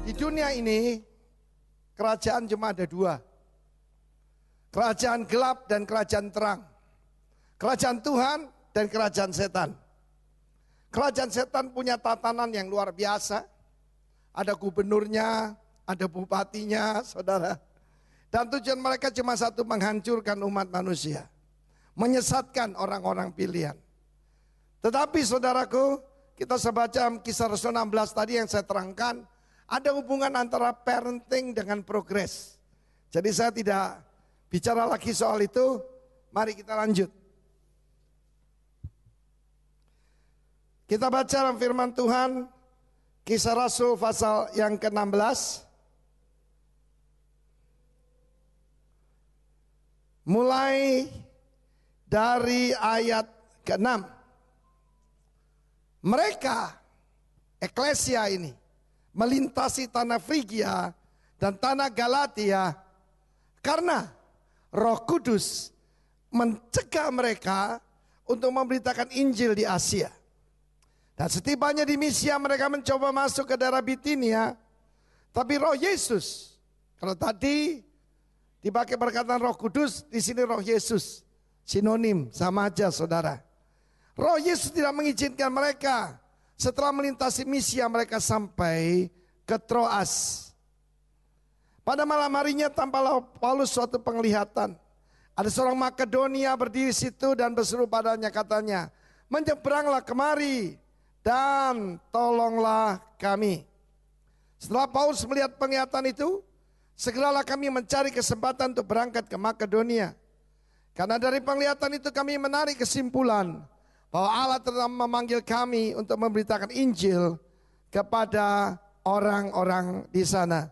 Di dunia ini kerajaan cuma ada dua. Kerajaan gelap dan kerajaan terang. Kerajaan Tuhan dan kerajaan setan. Kerajaan setan punya tatanan yang luar biasa. Ada gubernurnya, ada bupatinya, saudara. Dan tujuan mereka cuma satu, menghancurkan umat manusia. Menyesatkan orang-orang pilihan. Tetapi saudaraku, kita sebaca kisah Rasul 16 tadi yang saya terangkan, ada hubungan antara parenting dengan progres. Jadi saya tidak bicara lagi soal itu, mari kita lanjut. Kita baca dalam firman Tuhan, kisah Rasul pasal yang ke-16. Mulai dari ayat ke-6. Mereka, eklesia ini, melintasi tanah Frigia dan tanah Galatia karena Roh Kudus mencegah mereka untuk memberitakan Injil di Asia. Dan setibanya di Misia mereka mencoba masuk ke daerah Bitinia, tapi Roh Yesus, kalau tadi dipakai perkataan Roh Kudus, di sini Roh Yesus, sinonim sama aja saudara. Roh Yesus tidak mengizinkan mereka. Setelah melintasi Misia mereka sampai ke Troas. Pada malam harinya tampaklah Paulus suatu penglihatan. Ada seorang Makedonia berdiri situ dan berseru padanya, katanya, menyeberanglah kemari dan tolonglah kami. Setelah Paulus melihat penglihatan itu, segeralah kami mencari kesempatan untuk berangkat ke Makedonia. Karena dari penglihatan itu kami menarik kesimpulan bahwa Allah telah memanggil kami untuk memberitakan Injil kepada orang-orang di sana.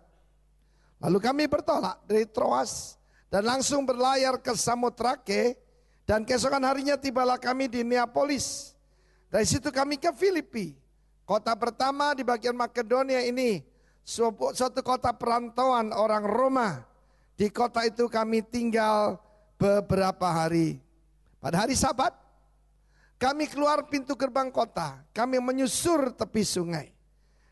Lalu kami bertolak dari Troas dan langsung berlayar ke Samotrake, dan keesokan harinya tibalah kami di Neapolis. Dari situ kami ke Filipi, kota pertama di bagian Makedonia ini, suatu kota perantauan orang Roma. Di kota itu kami tinggal beberapa hari. Pada hari Sabat, kami keluar pintu gerbang kota, kami menyusur tepi sungai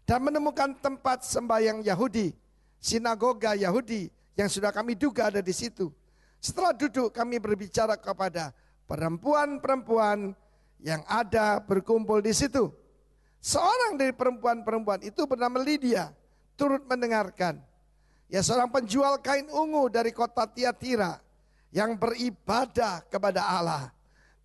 dan menemukan tempat sembahyang Yahudi, sinagoga Yahudi yang sudah kami duga ada di situ. Setelah duduk kami berbicara kepada perempuan-perempuan yang ada berkumpul di situ. Seorang dari perempuan-perempuan itu bernama Lydia turut mendengarkan. Ya, seorang penjual kain ungu dari kota Tiatira yang beribadah kepada Allah.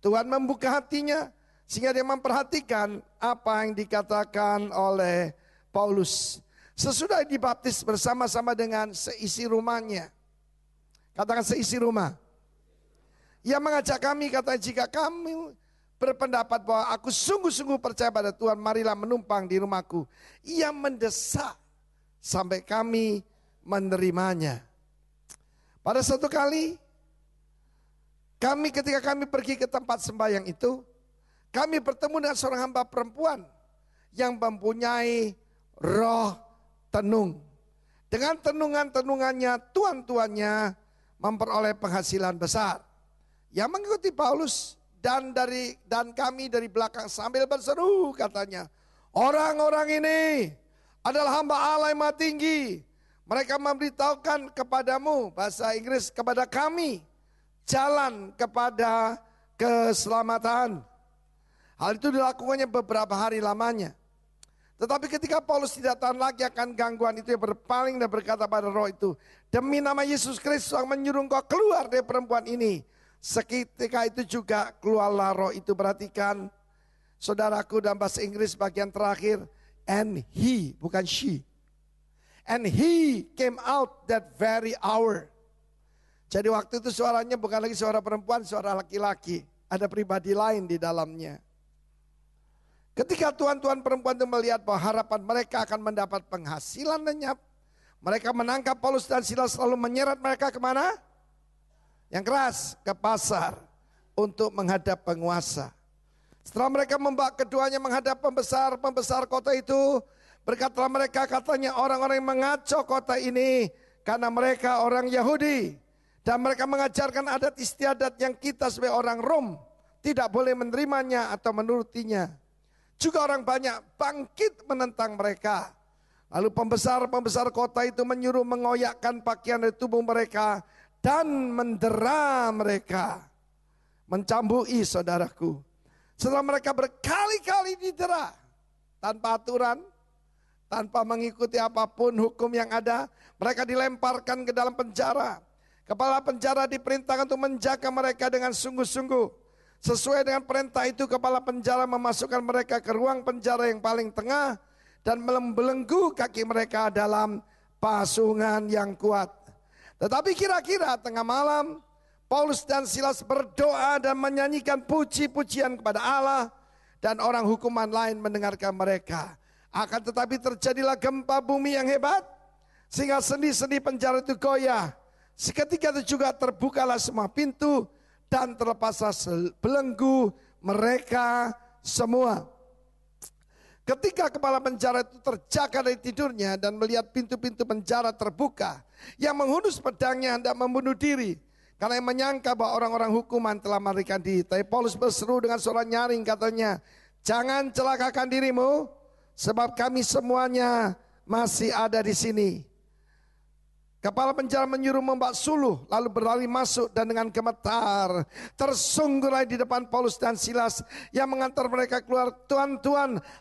Tuhan membuka hatinya sehingga dia memperhatikan apa yang dikatakan oleh Paulus. Sesudah dibaptis bersama-sama dengan seisi rumahnya. Katakan seisi rumah. Ia mengajak kami, kata, jika kamu berpendapat bahwa aku sungguh-sungguh percaya pada Tuhan, marilah menumpang di rumahku. Ia mendesak sampai kami menerimanya. Pada suatu kali, ketika kami pergi ke tempat sembahyang itu, kami bertemu dengan seorang hamba perempuan yang mempunyai roh tenung. Dengan tenungan-tenungannya, tuan-tuannya memperoleh penghasilan besar. Yang mengikuti Paulus dan kami dari belakang sambil berseru, katanya, orang-orang ini adalah hamba Allah yang Maha Tinggi. Mereka memberitahukan kepadamu, bahasa Inggris, kepada kami, jalan kepada keselamatan. Hal itu dilakukannya beberapa hari lamanya. Tetapi ketika Paulus tidak tahan lagi akan gangguan itu, berpaling dan berkata pada roh itu, demi nama Yesus Kristus yang menyuruh engkau keluar dari perempuan ini. Seketika itu juga keluarlah roh itu. Perhatikan saudaraku, dalam bahasa Inggris bagian terakhir, and he, bukan she. And he came out that very hour. Jadi waktu itu suaranya bukan lagi suara perempuan, suara laki-laki. Ada pribadi lain di dalamnya. Ketika tuan-tuan perempuan itu melihat bahwa harapan mereka akan mendapat penghasilan lenyap, mereka menangkap Paulus dan Silas lalu menyeret mereka kemana? Yang keras, ke pasar untuk menghadap penguasa. Setelah mereka membawa keduanya menghadap pembesar kota itu, berkatalah mereka, katanya, orang-orang yang mengacau kota ini karena mereka orang Yahudi. Dan mereka mengajarkan adat istiadat yang kita sebagai orang Rom tidak boleh menerimanya atau menurutinya. Juga orang banyak bangkit menentang mereka. Lalu pembesar-pembesar kota itu menyuruh mengoyakkan pakaian dari tubuh mereka dan mendera mereka. Mencambui saudaraku. Setelah mereka berkali-kali didera tanpa aturan, tanpa mengikuti apapun hukum yang ada, mereka dilemparkan ke dalam penjara. Kepala penjara diperintahkan untuk menjaga mereka dengan sungguh-sungguh. Sesuai dengan perintah itu, kepala penjara memasukkan mereka ke ruang penjara yang paling tengah dan membelenggu kaki mereka dalam pasungan yang kuat. Tetapi kira-kira tengah malam, Paulus dan Silas berdoa dan menyanyikan puji-pujian kepada Allah, dan orang hukuman lain mendengarkan mereka. Akan tetapi terjadilah gempa bumi yang hebat, sehingga sendi-sendi penjara itu goyah. Seketika itu juga terbukalah semua pintu dan terlepaslah belenggu mereka semua. Ketika kepala penjara itu terjaga dari tidurnya dan melihat pintu-pintu penjara terbuka, yang menghunus pedangnya hendak membunuh diri, karena yang menyangka bahwa orang-orang hukuman telah melarikan diri. Tapi Paulus berseru dengan suara nyaring, katanya, "Jangan celakakan dirimu, sebab kami semuanya masih ada di sini." Kepala penjara menyuruh membak suluh, lalu berlari masuk dan dengan gemetar tersunggurai di depan Paulus dan Silas yang mengantar mereka keluar. "Tuan,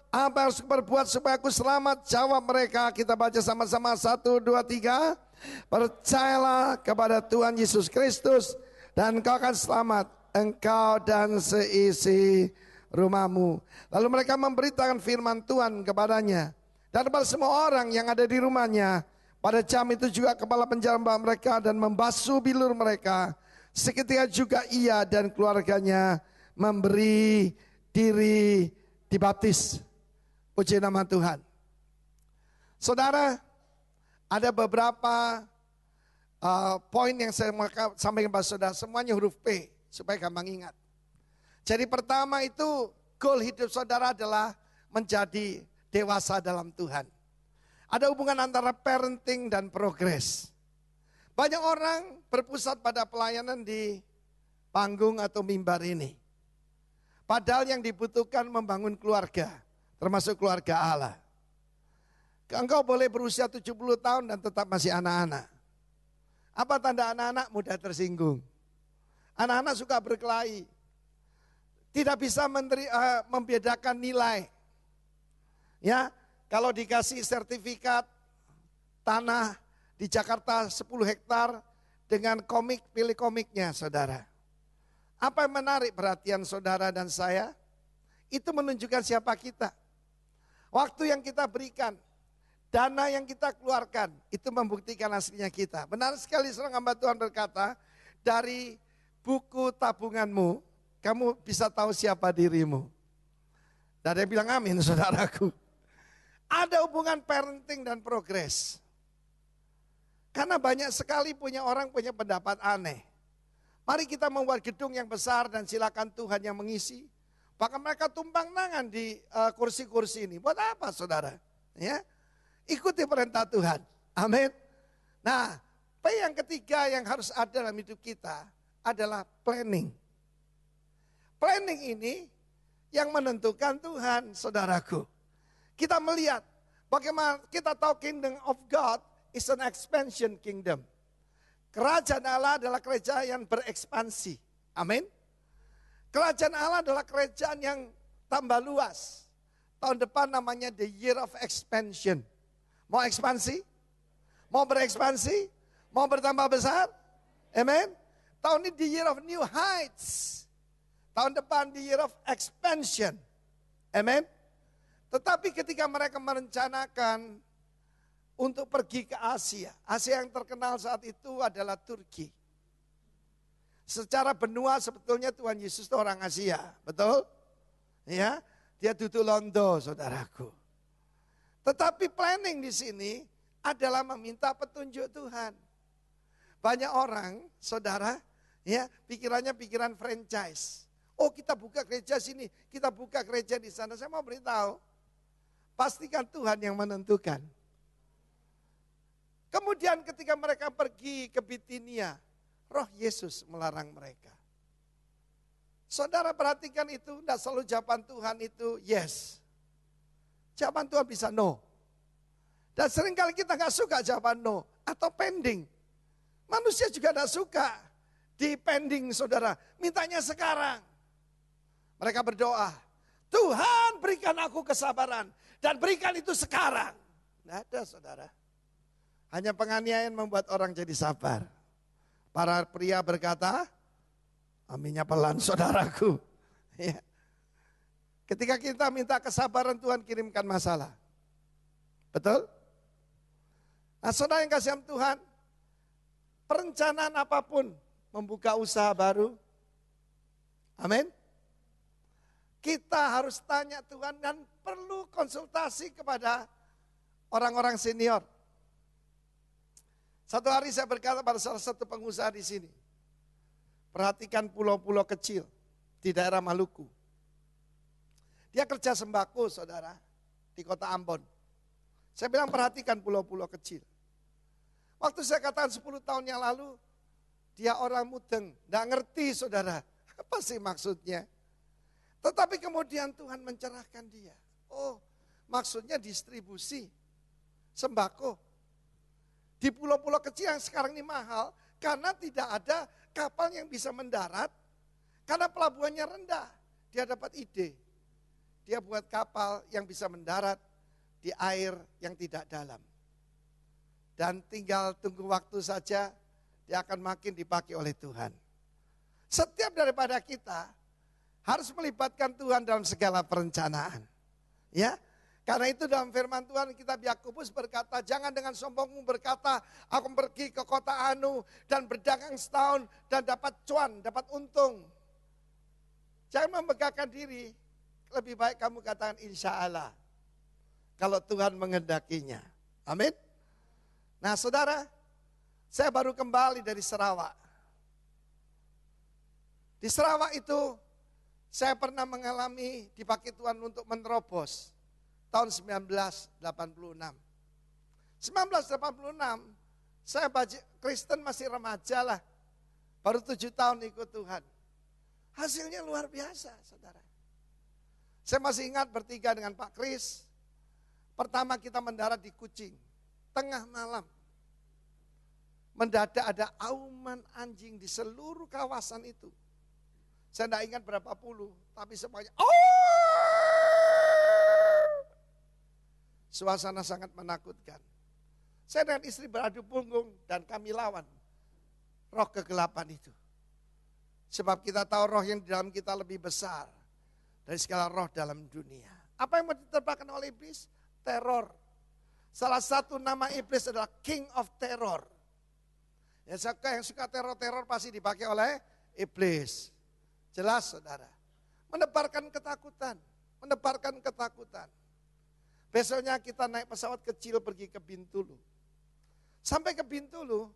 apa yang harus berbuat supaya aku selamat?" Jawab mereka. Kita baca sama-sama, 1, 2, 3. "Percayalah kepada Tuhan Yesus Kristus dan engkau akan selamat, engkau dan seisi rumahmu." Lalu mereka memberitakan firman Tuhan kepadanya dan kepada semua orang yang ada di rumahnya. Pada jam itu juga kepala penjara membawa mereka dan membasuh bilur mereka. Seketika juga ia dan keluarganya memberi diri dibaptis. Puji nama Tuhan. Saudara, ada beberapa poin yang saya mau sampaikan kepada saudara. Semuanya huruf P supaya gampang ingat. Jadi pertama itu goal hidup saudara adalah menjadi dewasa dalam Tuhan. Ada hubungan antara parenting dan progres. Banyak orang berpusat pada pelayanan di panggung atau mimbar ini. Padahal yang dibutuhkan membangun keluarga, termasuk keluarga Allah. Engkau boleh berusia 70 tahun dan tetap masih anak-anak. Apa tanda anak-anak? Mudah tersinggung. Anak-anak suka berkelahi. Tidak bisa membedakan nilai. Ya, kalau dikasih sertifikat tanah di Jakarta 10 hektar dengan komik, pilih komiknya saudara. Apa yang menarik perhatian saudara dan saya? Itu menunjukkan siapa kita. Waktu yang kita berikan, dana yang kita keluarkan, itu membuktikan aslinya kita. Benar sekali seorang hamba Tuhan berkata, dari buku tabunganmu, kamu bisa tahu siapa dirimu. Dan dia bilang amin saudaraku. Ada hubungan parenting dan progres. Karena banyak sekali orang punya pendapat aneh. Mari kita membuat gedung yang besar dan silakan Tuhan yang mengisi. Bahkan mereka tumpang tangan di kursi-kursi ini. Buat apa saudara? Ya, ikuti perintah Tuhan. Amin. Nah, P yang ketiga yang harus ada dalam hidup kita adalah planning. Planning ini yang menentukan Tuhan, saudaraku. Kita melihat bagaimana kita tahu kingdom of God is an expansion kingdom. Kerajaan Allah adalah kerajaan yang berekspansi. Amin. Kerajaan Allah adalah kerajaan yang tambah luas. Tahun depan namanya the year of expansion. Mau ekspansi? Mau berekspansi? Mau bertambah besar? Amin. Tahun ini the year of new heights. Tahun depan the year of expansion. Amin. Tetapi ketika mereka merencanakan untuk pergi ke Asia. Asia yang terkenal saat itu adalah Turki. Secara benua sebetulnya Tuhan Yesus itu orang Asia, betul? Ya, dia duduk Londo, saudaraku. Tetapi planning di sini adalah meminta petunjuk Tuhan. Banyak orang, saudara, ya, pikirannya pikiran franchise. Oh, kita buka gereja sini, kita buka gereja di sana. Saya mau beritahu, pastikan Tuhan yang menentukan. Kemudian ketika mereka pergi ke Bitinia, Roh Yesus melarang mereka. Saudara perhatikan itu, tidak selalu jawaban Tuhan itu yes. Jawaban Tuhan bisa no. Dan seringkali kita gak suka jawaban no atau pending. Manusia juga gak suka di pending saudara, mintanya sekarang. Mereka berdoa, Tuhan berikan aku kesabaran dan berikan itu sekarang. Tidak ada saudara. Hanya penganiayaan membuat orang jadi sabar. Para pria berkata, aminnya pelan saudaraku. Ya. Ketika kita minta kesabaran Tuhan kirimkan masalah. Betul? Nah saudara yang kasih Tuhan, perencanaan apapun membuka usaha baru. Amin. Kita harus tanya Tuhan dan perlu konsultasi kepada orang-orang senior. Satu hari saya berkata pada salah satu pengusaha di sini, perhatikan pulau-pulau kecil di daerah Maluku. Dia kerja sembako saudara di kota Ambon. Saya bilang perhatikan pulau-pulau kecil. Waktu saya katakan 10 tahun yang lalu, dia orang mudeng, gak ngerti saudara, apa sih maksudnya. Tetapi kemudian Tuhan mencerahkan dia. Oh, maksudnya distribusi sembako. Di pulau-pulau kecil yang sekarang ini mahal, karena tidak ada kapal yang bisa mendarat, karena pelabuhannya rendah. Dia dapat ide, dia buat kapal yang bisa mendarat di air yang tidak dalam. Dan tinggal tunggu waktu saja, dia akan makin dipakai oleh Tuhan. Setiap daripada kita harus melibatkan Tuhan dalam segala perencanaan. Ya, karena itu dalam firman Tuhan kitab Yakobus berkata, jangan dengan sombongmu berkata, aku pergi ke kota Anu dan berdagang setahun dan dapat cuan, dapat untung. Jangan membanggakan diri, lebih baik kamu katakan insya Allah. Kalau Tuhan menghendakinya. Amin. Nah saudara, saya baru kembali dari Sarawak. Di Sarawak itu saya pernah mengalami dipakai Tuhan untuk menerobos tahun 1986. 1986 saya Kristen masih remaja lah. Baru 7 tahun ikut Tuhan. Hasilnya luar biasa saudara. Saya masih ingat bertiga dengan Pak Kris. Pertama kita mendarat di Kucing. Tengah malam. Mendadak ada auman anjing di seluruh kawasan itu. Saya tidak ingat berapa puluh, tapi semuanya. Suasana sangat menakutkan. Saya dengan istri beradu punggung dan kami lawan roh kegelapan itu. Sebab kita tahu roh yang di dalam kita lebih besar dari segala roh dalam dunia. Apa yang mau diterbangkan oleh iblis? Teror. Salah satu nama iblis adalah King of Terror. Yang suka teror-teror pasti dipakai oleh iblis. Jelas saudara. Menebarkan ketakutan. Menebarkan ketakutan. Besoknya kita naik pesawat kecil pergi ke Bintulu. Sampai ke Bintulu,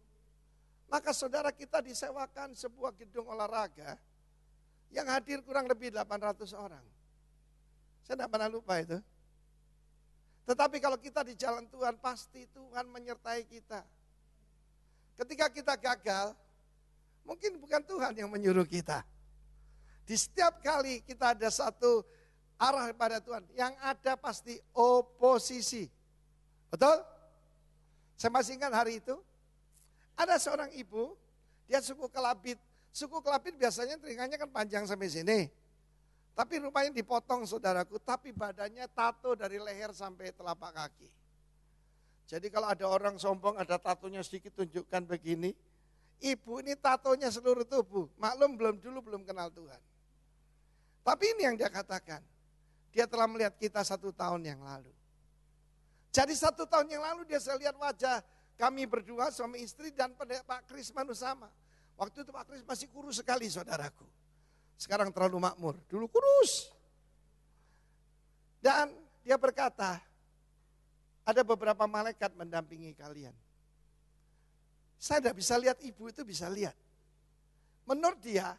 maka saudara kita disewakan sebuah gedung olahraga yang hadir kurang lebih 800 orang. Saya tidak pernah lupa itu. Tetapi kalau kita di jalan Tuhan, pasti Tuhan menyertai kita. Ketika kita gagal, mungkin bukan Tuhan yang menyuruh kita. Di setiap kali kita ada satu arah pada Tuhan, yang ada pasti oposisi. Betul? Saya masih ingat hari itu, ada seorang ibu, dia suku Kelabit. Suku Kelabit biasanya telinganya kan panjang sampai sini. Tapi rupanya dipotong saudaraku, tapi badannya tato dari leher sampai telapak kaki. Jadi kalau ada orang sombong, ada tatonya sedikit tunjukkan begini. Ibu ini tatonya seluruh tubuh, maklum belum kenal Tuhan. Tapi ini yang dia katakan, dia telah melihat kita 1 tahun yang lalu. Jadi 1 tahun yang lalu dia saya lihat wajah kami berdua suami istri dan Pak Kris Manusama. Waktu itu Pak Kris masih kurus sekali saudaraku. Sekarang terlalu makmur, dulu kurus. Dan dia berkata, ada beberapa malaikat mendampingi kalian. Saya tidak bisa lihat, ibu itu bisa lihat. Menurut dia,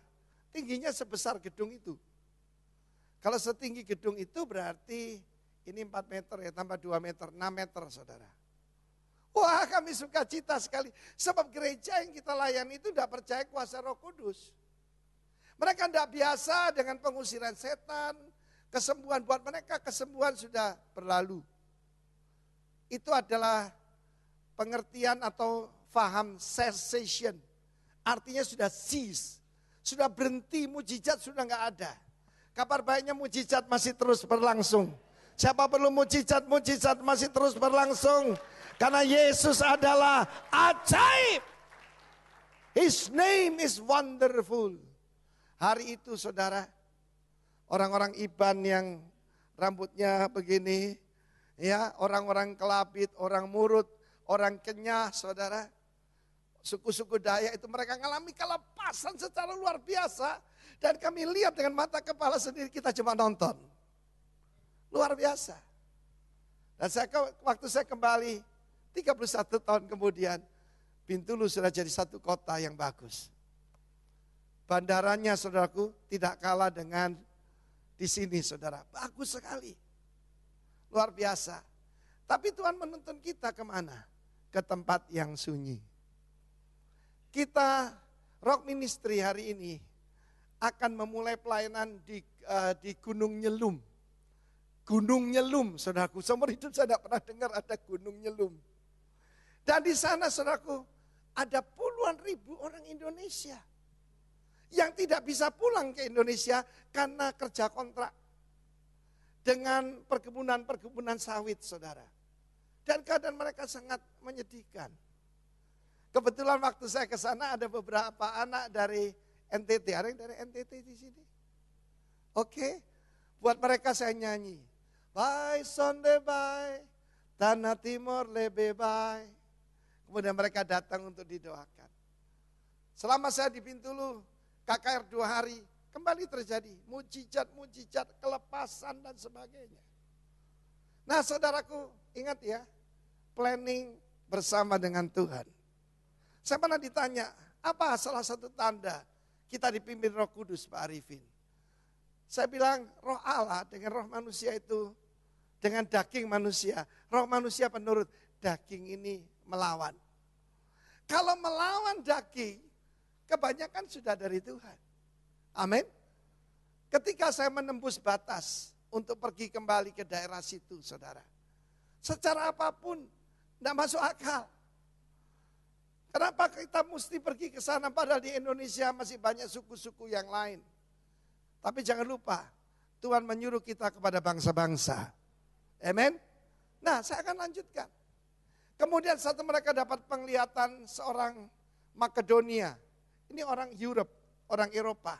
tingginya sebesar gedung itu. Kalau setinggi gedung itu berarti ini 4 meter ya, tambah 2 meter, 6 meter saudara. Wah kami suka cita sekali. Sebab gereja yang kita layani itu tidak percaya kuasa Roh Kudus. Mereka tidak biasa dengan pengusiran setan, kesembuhan buat mereka, kesembuhan sudah berlalu. itu adalah pengertian atau faham cessation. Artinya sudah cease, sudah berhenti, mujizat sudah nggak ada. Kabar baiknya mujizat masih terus berlangsung. Siapa perlu mujizat, mujizat masih terus berlangsung. Karena Yesus adalah ajaib. His name is wonderful. Hari itu saudara, orang-orang Iban yang rambutnya begini, ya, orang-orang Kelabit, orang Murut, orang Kenyah, saudara, suku-suku Dayak itu mereka mengalami kelepasan secara luar biasa. Dan kami lihat dengan mata kepala sendiri, kita cuma nonton. Luar biasa. Dan waktu saya kembali 31 tahun kemudian, Bintulu sudah jadi satu kota yang bagus. Bandaranya saudaraku tidak kalah dengan di sini saudara. Bagus sekali. Luar biasa. Tapi Tuhan menuntun kita kemana? Ke tempat yang sunyi. Kita Rock Ministry hari ini akan memulai pelayanan di Gunung Nyelum. Gunung Nyelum, saudaraku. Seumur hidup saya tidak pernah dengar ada Gunung Nyelum. Dan di sana, saudaraku, ada puluhan ribu orang Indonesia yang tidak bisa pulang ke Indonesia karena kerja kontrak dengan perkebunan sawit, saudara. Dan keadaan mereka sangat menyedihkan. Kebetulan waktu saya ke sana ada beberapa anak dari NTT. Ada yang dari NTT di sini? Oke, buat mereka saya nyanyi. Bye Sonde bye, Tanah Timur lebih baik. Kemudian mereka datang untuk didoakan. Selama saya di Bintulu, KKR 2 hari, kembali terjadi mujizat, kelepasan dan sebagainya. Nah saudaraku, ingat ya, planning bersama dengan Tuhan. Saya pernah ditanya, apa salah satu tanda kita dipimpin Roh Kudus, Pak Arifin? Saya bilang, roh Allah dengan roh manusia itu, dengan daging manusia. Roh manusia penurut, daging ini melawan. Kalau melawan daging, kebanyakan sudah dari Tuhan. Amin. Ketika saya menembus batas untuk pergi kembali ke daerah situ, saudara. Secara apapun, tidak masuk akal. Kenapa kita mesti pergi ke sana padahal di Indonesia masih banyak suku-suku yang lain. Tapi jangan lupa, Tuhan menyuruh kita kepada bangsa-bangsa. Amin. Nah, saya akan lanjutkan. Kemudian satu mereka dapat penglihatan seorang Makedonia. Ini orang Europe, orang Eropa.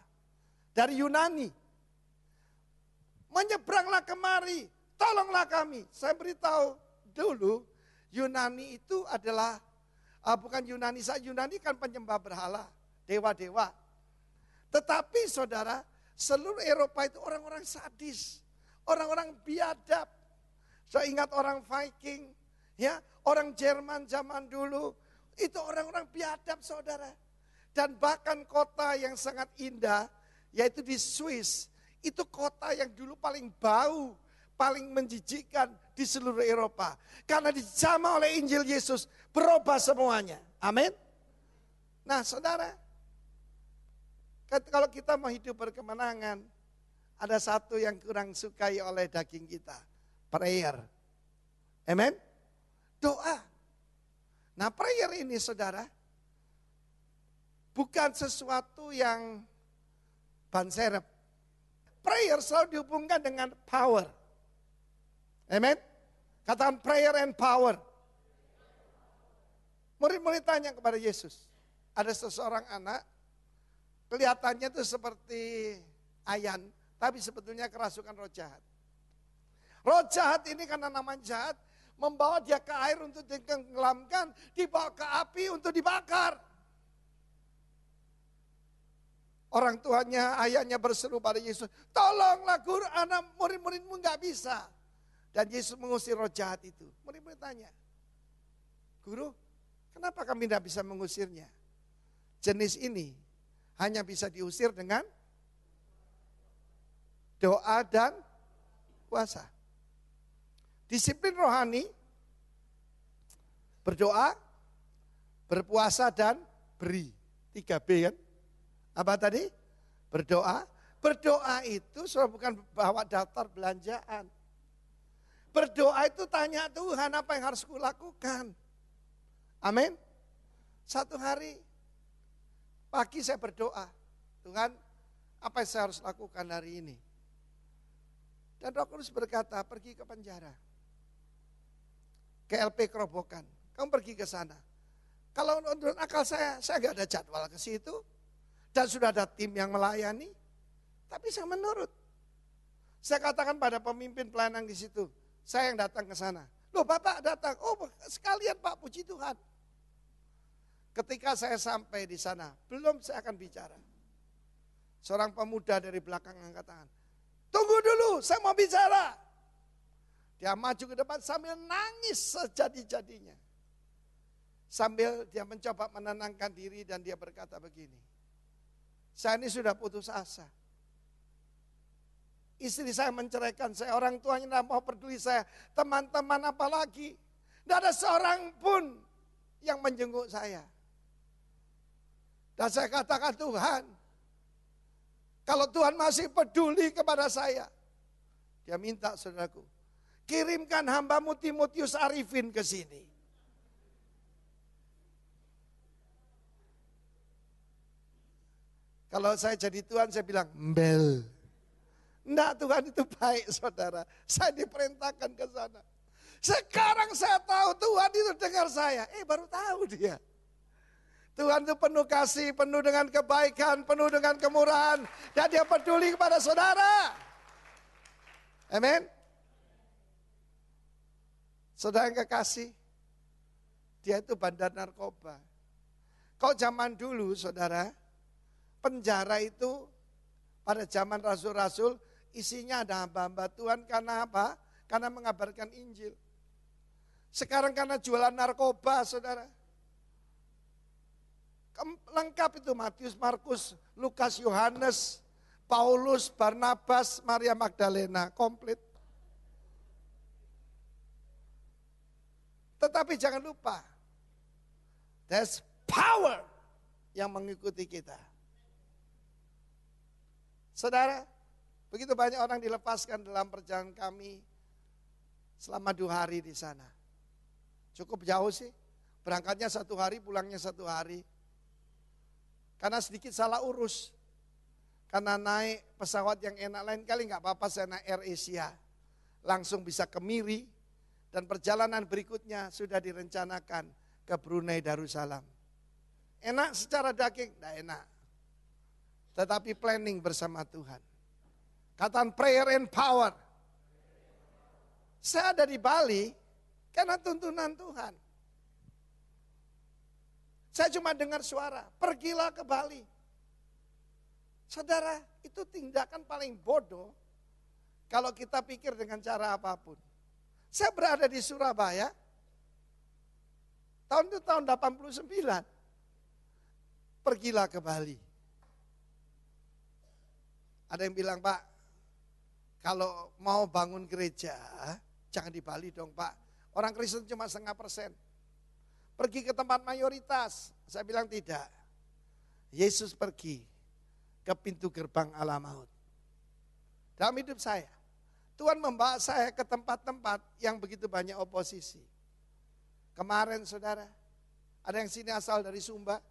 Dari Yunani. Menyeberanglah kemari, tolonglah kami. Saya beritahu dulu, Yunani itu adalah, bukan Yunani saja, Yunani kan penyembah berhala, dewa-dewa. Tetapi saudara, seluruh Eropa itu orang-orang sadis, orang-orang biadab. Saya ingat orang Viking, ya, orang Jerman zaman dulu, itu orang-orang biadab saudara. Dan bahkan kota yang sangat indah, yaitu di Swiss, itu kota yang dulu paling bau, paling menjijikkan di seluruh Eropa. Karena dijamah oleh Injil Yesus, berubah semuanya. Amin. Nah saudara, kalau kita mau hidup berkemenangan, ada satu yang kurang sukai oleh daging kita. Prayer. Amin. Doa. Nah prayer ini saudara, bukan sesuatu yang ban serep. Prayer selalu dihubungkan dengan power. Amen. Katakan prayer and power. Murid-murid tanya kepada Yesus. Ada seseorang anak, kelihatannya itu seperti ayan, tapi sebetulnya kerasukan roh jahat. Roh jahat ini karena namanya jahat, membawa dia ke air untuk ditenggelamkan, dibawa ke api untuk dibakar. Orang tuanya, ayahnya berseru pada Yesus, tolonglah guru, anak murid-muridmu gak bisa. Dan Yesus mengusir roh jahat itu. Murid-murid tanya, guru, kenapa kami tidak bisa mengusirnya? Jenis ini hanya bisa diusir dengan doa dan puasa. Disiplin rohani, berdoa, berpuasa dan beri. 3B kan? Apa tadi? Berdoa. Berdoa itu sudah bukan bawa daftar belanjaan. Berdoa itu tanya Tuhan apa yang harus kulakukan. Amin. Satu hari pagi saya berdoa, Tuhan apa yang saya harus lakukan hari ini? Dan Roh Kudus berkata, pergi ke penjara. Ke LP Kerobokan. Kamu pergi ke sana. Kalau menurut akal saya gak ada jadwal ke situ. Dan sudah ada tim yang melayani. Tapi saya menurut. Saya katakan pada pemimpin pelayanan di situ. Saya yang datang ke sana. Loh Bapak datang. Oh sekalian Pak, puji Tuhan. Ketika saya sampai di sana, belum saya akan bicara. Seorang pemuda dari belakang angkat tangan. Tunggu dulu, saya mau bicara. Dia maju ke depan sambil nangis sejadi-jadinya. Sambil dia mencoba menenangkan diri dan dia berkata begini. Saya ini sudah putus asa. Istri saya menceraikan saya, orang tuanya tidak mau peduli saya. Teman-teman apalagi. Tidak ada seorang pun yang menjenguk saya. Dan saya katakan Tuhan, kalau Tuhan masih peduli kepada saya, dia minta saudaraku, kirimkan hambamu Timotius Arifin ke sini. Kalau saya jadi Tuhan saya bilang, Mbel. Enggak, Tuhan itu baik saudara. Saya diperintahkan ke sana. Sekarang saya tahu Tuhan itu dengar saya. Baru tahu dia. Tuhan itu penuh kasih, penuh dengan kebaikan, penuh dengan kemurahan. Dan dia peduli kepada saudara. Amin. Saudara yang kekasih, dia itu bandar narkoba. Kau zaman dulu saudara, penjara itu pada zaman rasul-rasul isinya ada hamba-hamba Tuhan karena apa? Karena mengabarkan Injil. Sekarang karena jualan narkoba saudara. Lengkap itu Matius, Markus, Lukas, Yohanes, Paulus, Barnabas, Maria Magdalena, komplit. Tetapi jangan lupa, there's power yang mengikuti kita. Saudara, begitu banyak orang dilepaskan dalam perjalanan kami selama 2 hari di sana. Cukup jauh sih, berangkatnya 1 hari, pulangnya 1 hari. Karena sedikit salah urus. Karena naik pesawat yang enak lain kali nggak apa-apa saya naik Air Asia. Langsung bisa ke Miri. Dan perjalanan berikutnya sudah direncanakan ke Brunei Darussalam. Enak secara daging? Nggak enak. Tetapi planning bersama Tuhan. Katakan prayer and power. Saya ada di Bali karena tuntunan Tuhan. Saya cuma dengar suara, pergilah ke Bali. Saudara, itu tindakan paling bodoh kalau kita pikir dengan cara apapun. Saya berada di Surabaya, tahun itu tahun 89. Pergilah ke Bali. Ada yang bilang, Pak, kalau mau bangun gereja, jangan di Bali dong Pak. Orang Kristen cuma 0,5%. Pergi ke tempat mayoritas. Saya bilang tidak. Yesus pergi ke pintu gerbang Allah maut. Dalam hidup saya, Tuhan membawa saya ke tempat-tempat yang begitu banyak oposisi. Kemarin saudara, ada yang sini asal dari Sumba.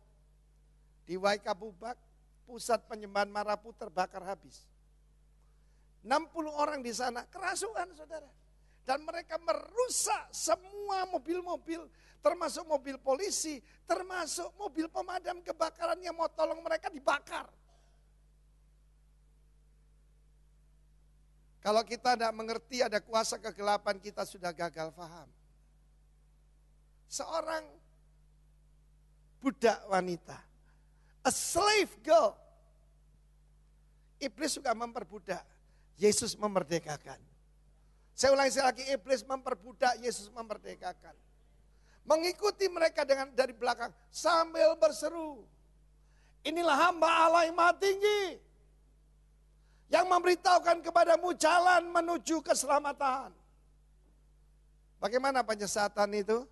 Di Waikabubak, pusat penyembahan Marapu terbakar habis. 60 orang di sana kerasukan saudara. Dan mereka merusak semua mobil-mobil, termasuk mobil polisi, termasuk mobil pemadam kebakaran yang mau tolong mereka dibakar. Kalau kita tidak mengerti ada kuasa kegelapan, kita sudah gagal paham. Seorang budak wanita, a slave girl. Iblis suka memperbudak, Yesus memerdekakan. Saya ulangi sekali lagi, iblis memperbudak, Yesus memerdekakan. Mengikuti mereka dari belakang sambil berseru. Inilah hamba Allah yang maha tinggi. Yang memberitahukan kepadamu jalan menuju keselamatan. Bagaimana penyesatan itu?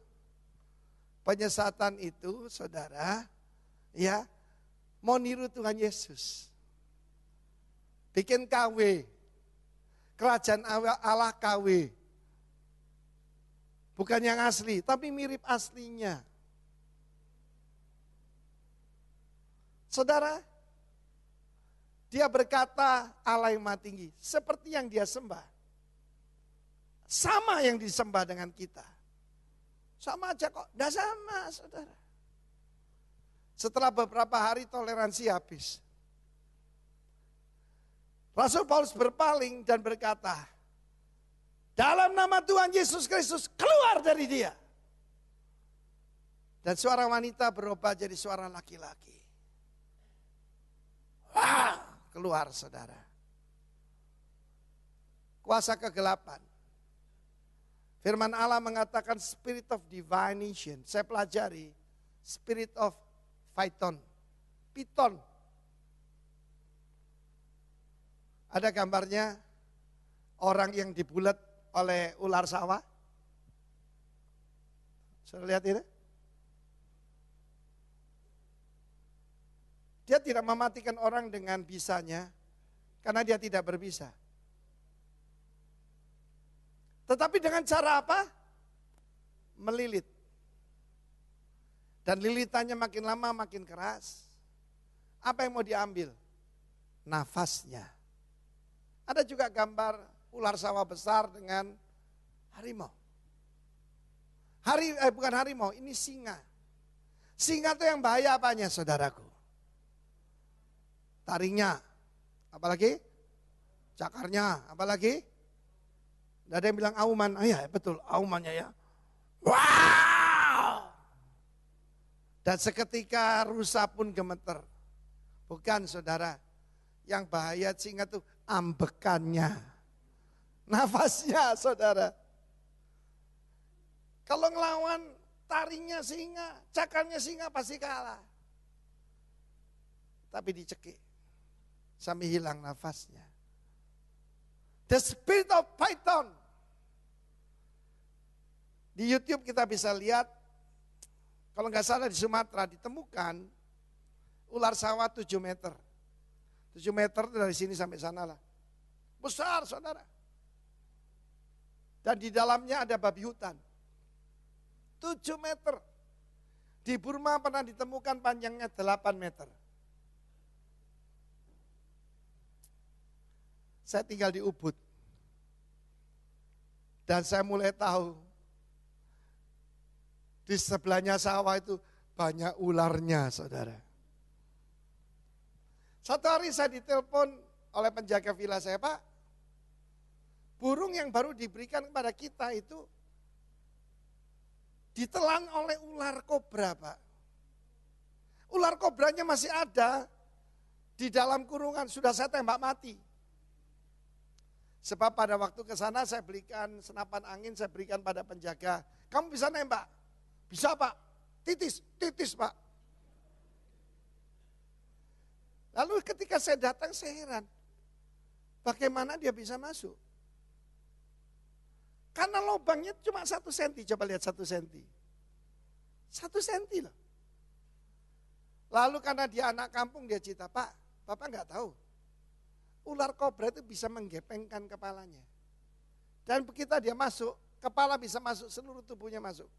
Penyesatan itu saudara, ya mau niru Tuhan Yesus. Bikin KW. Kerajaan Allah KW. Bukan yang asli, tapi mirip aslinya. Saudara, dia berkata Allah yang Maha Tinggi, seperti yang dia sembah. Sama yang disembah dengan kita. Sama aja kok, tidak sama saudara. Setelah beberapa hari toleransi habis. Rasul Paulus berpaling dan berkata, dalam nama Tuhan Yesus Kristus keluar dari dia. Dan suara wanita berubah jadi suara laki-laki. Wah, keluar saudara. Kuasa kegelapan. Firman Allah mengatakan spirit of divination. Saya pelajari spirit of Python. Piton. Ada gambarnya orang yang dibulat oleh ular sawah. Sudah lihat ini? Dia tidak mematikan orang dengan bisanya karena dia tidak berbisa. Tetapi dengan cara apa? Melilit. Dan lilitannya makin lama makin keras. Apa yang mau diambil? Nafasnya. Ada juga gambar ular sawah besar dengan harimau. Bukan harimau, ini singa. Singa itu yang bahaya apanya saudaraku? Taringnya, apalagi? Cakarnya, apalagi? Tidak ada yang bilang auman, iya betul aumannya ya. Wow! Dan seketika rusa pun gemeter. Bukan saudara, yang bahaya singa itu ambekannya. Nafasnya saudara. Kalau ngelawan taringnya singa, cakarnya singa pasti kalah. Tapi dicekik sampai hilang nafasnya. The spirit of Python. Di YouTube kita bisa lihat, kalau nggak salah di Sumatera ditemukan ular sawah 7 meter. 7 meter dari sini sampai sana lah. Besar saudara. Dan di dalamnya ada babi hutan. 7 meter. Di Burma pernah ditemukan panjangnya 8 meter. Saya tinggal di Ubud. Dan saya mulai tahu di sebelahnya sawah itu banyak ularnya saudara. Satu hari saya ditelepon oleh penjaga villa saya, Pak, burung yang baru diberikan kepada kita itu ditelan oleh ular kobra, Pak. Ular kobranya masih ada di dalam kurungan, sudah saya tembak mati. Sebab pada waktu ke sana saya belikan senapan angin, saya berikan pada penjaga. Kamu bisa nembak? Bisa Pak, titis Pak. Lalu ketika saya datang saya heran, bagaimana dia bisa masuk? Karena lubangnya cuma 1 senti, coba lihat 1 senti. 1 senti loh. Lalu karena dia anak kampung dia cerita, Pak, Bapak nggak tahu. Ular kobra itu bisa menggepengkan kepalanya. Dan begitu dia masuk, kepala bisa masuk, seluruh tubuhnya masuk.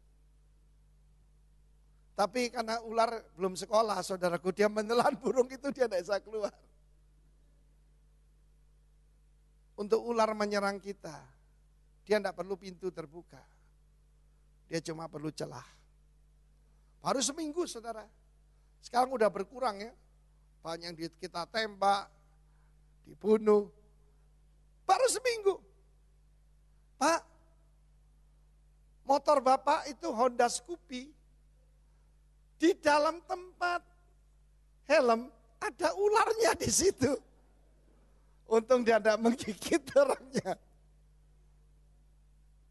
Tapi karena ular belum sekolah, saudaraku, dia menelan burung itu dia tidak bisa keluar. Untuk ular menyerang kita, dia tidak perlu pintu terbuka. Dia cuma perlu celah. Baru seminggu saudara. Sekarang udah berkurang ya. Banyak yang kita tembak, dibunuh. Baru seminggu. Pak, motor Bapak itu Honda Scoopy. Di dalam tempat helm ada ularnya di situ. Untung dia tidak menggigit orangnya.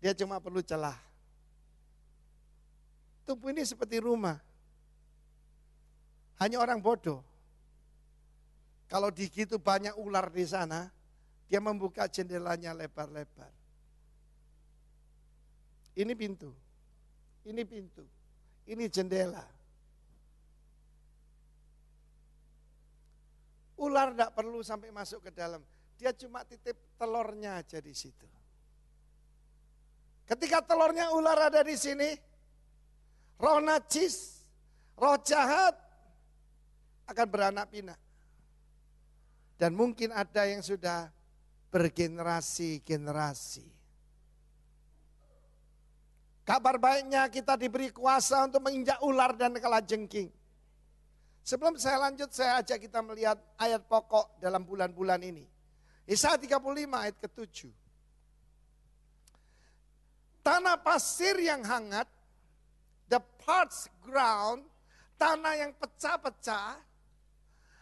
Dia cuma perlu celah. Tubuh ini seperti rumah. Hanya orang bodoh. Kalau di gitu banyak ular di sana, dia membuka jendelanya lebar-lebar. Ini pintu, ini jendela. Ular tidak perlu sampai masuk ke dalam, dia cuma titip telurnya aja di situ. Ketika telurnya ular ada di sini, roh najis, roh jahat akan beranak pinak. Dan mungkin ada yang sudah bergenerasi-generasi. Kabar baiknya kita diberi kuasa untuk menginjak ular dan kalajengking. Sebelum saya lanjut, saya ajak kita melihat ayat pokok dalam bulan-bulan ini. Yesaya 35 ayat ke-7. Tanah pasir yang hangat, the parched ground, tanah yang pecah-pecah,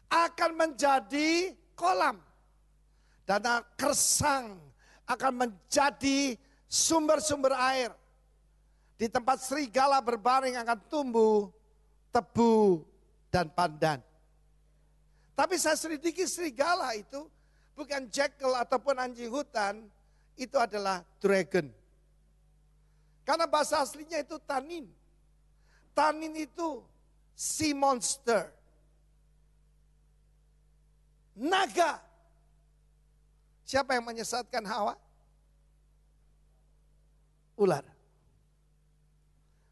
akan menjadi kolam. Tanah kersang akan menjadi sumber-sumber air. Di tempat serigala berbaring akan tumbuh tebu dan pandan. Tapi saya selidiki serigala itu bukan jackal ataupun anjing hutan, itu adalah dragon. Karena bahasa aslinya itu tanin. Tanin itu sea monster. Naga. Siapa yang menyesatkan Hawa? Ular.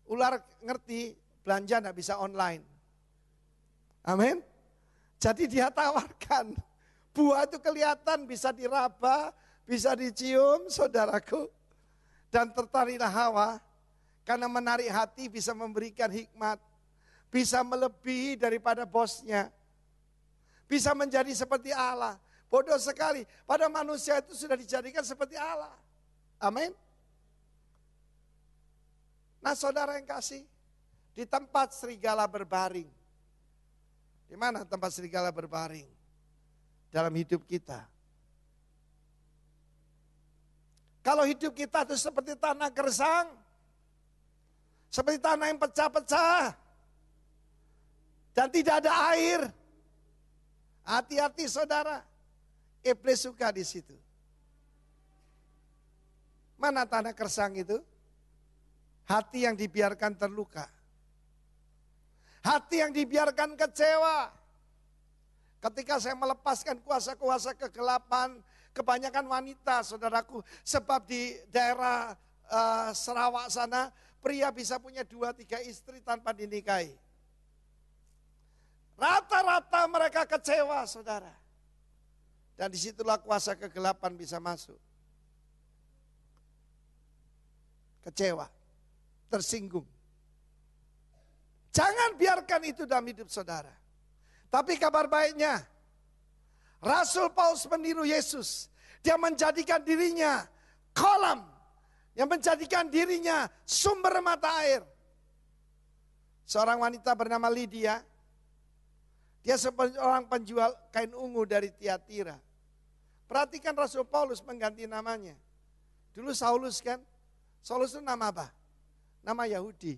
Ular ngerti belanja tidak bisa online. Amin. Jadi dia tawarkan. Buah itu kelihatan bisa diraba, bisa dicium, saudaraku. Dan tertariklah Hawa karena menarik hati bisa memberikan hikmat. Bisa melebihi daripada bosnya. Bisa menjadi seperti Allah. Bodoh sekali. Pada manusia itu sudah dijadikan seperti Allah. Amin. Nah saudara yang kasih, di tempat serigala berbaring. Di mana tempat serigala berbaring? Dalam hidup kita. Kalau hidup kita itu seperti tanah gersang. Seperti tanah yang pecah-pecah. Dan tidak ada air. Hati-hati saudara. Iblis suka di situ. Mana tanah kersang itu? Hati yang dibiarkan terluka. Hati yang dibiarkan kecewa. Ketika saya melepaskan kuasa-kuasa kegelapan, kebanyakan wanita saudaraku. Sebab di daerah Sarawak sana, pria bisa punya 2-3 istri tanpa dinikahi. Rata-rata mereka kecewa saudara. Dan disitulah kuasa kegelapan bisa masuk. Kecewa, tersinggung. Jangan biarkan itu dalam hidup saudara. Tapi kabar baiknya, Rasul Paulus meniru Yesus. Dia menjadikan dirinya kolam. Yang menjadikan dirinya sumber mata air. Seorang wanita bernama Lydia. Dia seorang penjual kain ungu dari Tiatira. Perhatikan Rasul Paulus mengganti namanya. Dulu Saulus kan. Saulus itu nama apa? Nama Yahudi.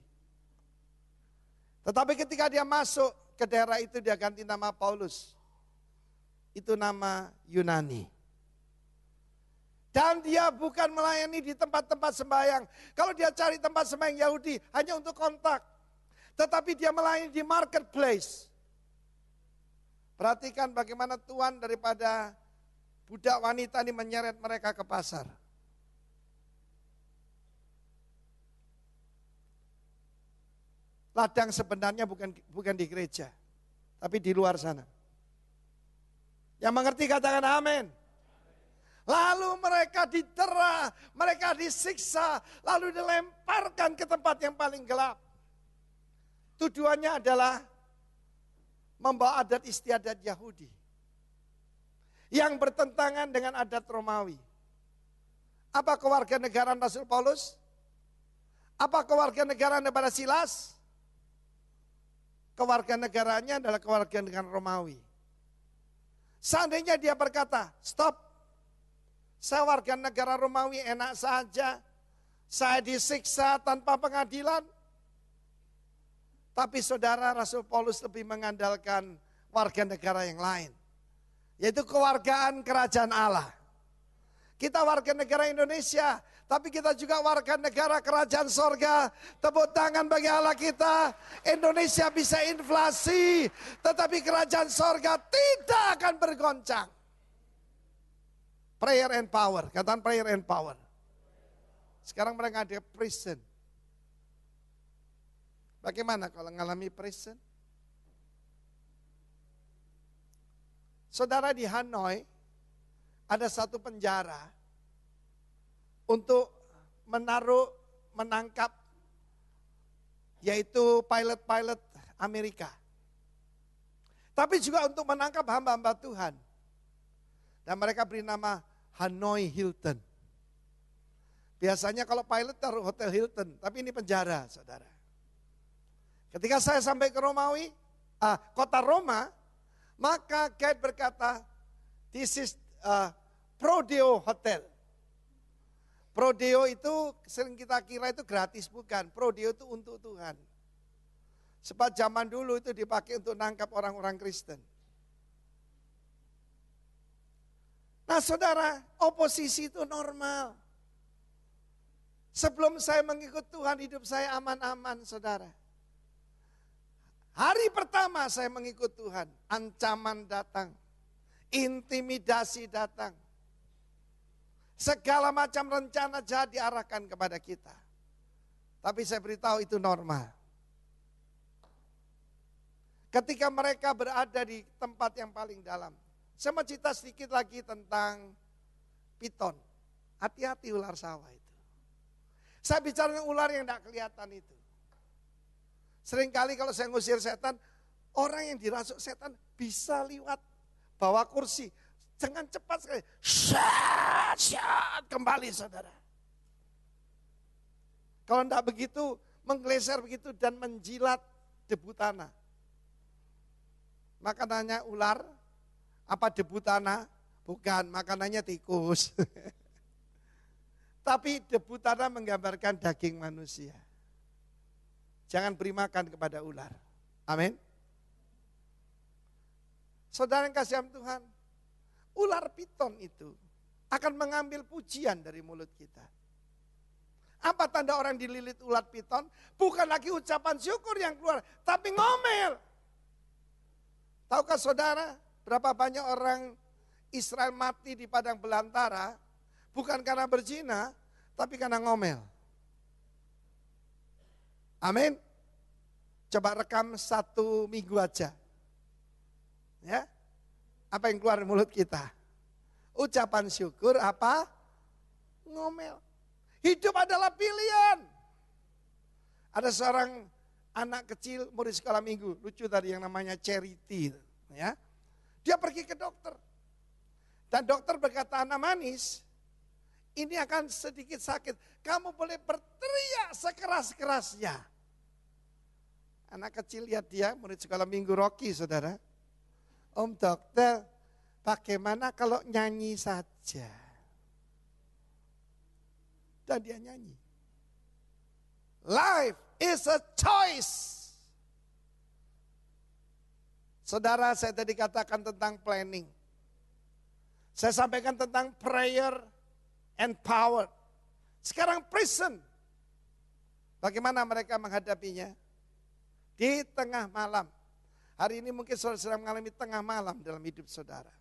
Tetapi ketika dia masuk ke daerah itu dia ganti nama Paulus. Itu nama Yunani. Dan dia bukan melayani di tempat-tempat sembahyang. Kalau dia cari tempat sembahyang Yahudi hanya untuk kontak. Tetapi dia melayani di marketplace. Perhatikan bagaimana Tuhan daripada budak wanita ini menyeret mereka ke pasar. Ladang sebenarnya bukan di gereja, tapi di luar sana. Yang mengerti katakan amin. Lalu mereka didera, mereka disiksa, lalu dilemparkan ke tempat yang paling gelap. Tujuannya adalah membawa adat istiadat Yahudi yang bertentangan dengan adat Romawi. Apa kewarganegaraan Rasul Paulus? Apa kewarganegaraan daripada Silas? Kewarganegaraannya adalah kewarganegaraan Romawi. Seandainya dia berkata, stop, saya warga negara Romawi enak saja, saya disiksa tanpa pengadilan. Tapi saudara, Rasul Paulus lebih mengandalkan warga negara yang lain. Yaitu kewargaan kerajaan Allah. Kita warga negara Indonesia, tapi kita juga warga negara kerajaan sorga. Tepuk tangan bagi Allah kita. Indonesia bisa inflasi, tetapi kerajaan sorga tidak akan bergoncang. Prayer and power, katakan prayer and power. Sekarang mereka ada prison. Bagaimana kalau mengalami prison? Saudara, di Hanoi ada satu penjara untuk menangkap yaitu pilot-pilot Amerika. Tapi juga untuk menangkap hamba-hamba Tuhan. Dan mereka beri nama Hanoi Hilton. Biasanya kalau pilot taruh Hotel Hilton, tapi ini penjara, saudara. Ketika saya sampai ke kota Roma, maka guide berkata, this is Prodeo Hotel. Prodeo itu sering kita kira itu gratis, bukan. Prodeo itu untuk Tuhan. Sebab zaman dulu itu dipakai untuk nangkap orang-orang Kristen. Nah saudara, oposisi itu normal. Sebelum saya mengikut Tuhan, hidup saya aman-aman, saudara. Hari pertama saya mengikut Tuhan, ancaman datang, intimidasi datang. Segala macam rencana jahat diarahkan kepada kita. Tapi saya beritahu itu normal. Ketika mereka berada di tempat yang paling dalam. Saya mau cerita sedikit lagi tentang piton. Hati-hati ular sawah itu. Saya bicara tentang ular yang tidak kelihatan itu. Seringkali kalau saya ngusir setan, orang yang dirasuk setan bisa liwat bawa kursi. Jangan cepat sekali. Syat, kembali saudara. Kalau tidak begitu, menggeser begitu dan menjilat debu tanah. Makanannya ular, apa debu tanah? Bukan, makanannya tikus. Tapi debu tanah menggambarkan daging manusia. Jangan beri makan kepada ular. Amin. Saudara yang kasih Tuhan, ular piton itu akan mengambil pujian dari mulut kita. Apa tanda orang dililit ular piton? Bukan lagi ucapan syukur yang keluar, tapi ngomel. Tahukah saudara berapa banyak orang Israel mati di padang belantara bukan karena berzina, tapi karena ngomel. Amin. Coba rekam 1 minggu aja. Ya. Apa yang keluar dari mulut kita? Ucapan syukur apa? Ngomel. Hidup adalah pilihan. Ada seorang anak kecil murid sekolah minggu, lucu tadi yang namanya Charity, ya. Dia pergi ke dokter. Dan dokter berkata, anak manis, ini akan sedikit sakit. Kamu boleh berteriak sekeras-kerasnya. Anak kecil lihat dia, murid sekolah minggu Rocky, saudara. Om dokter, bagaimana kalau nyanyi saja? Dan dia nyanyi. Life is a choice. Saudara, saya tadi katakan tentang planning. Saya sampaikan tentang prayer and power. Sekarang prison. Bagaimana mereka menghadapinya? Di tengah malam. Hari ini mungkin saudara sedang mengalami tengah malam dalam hidup saudara.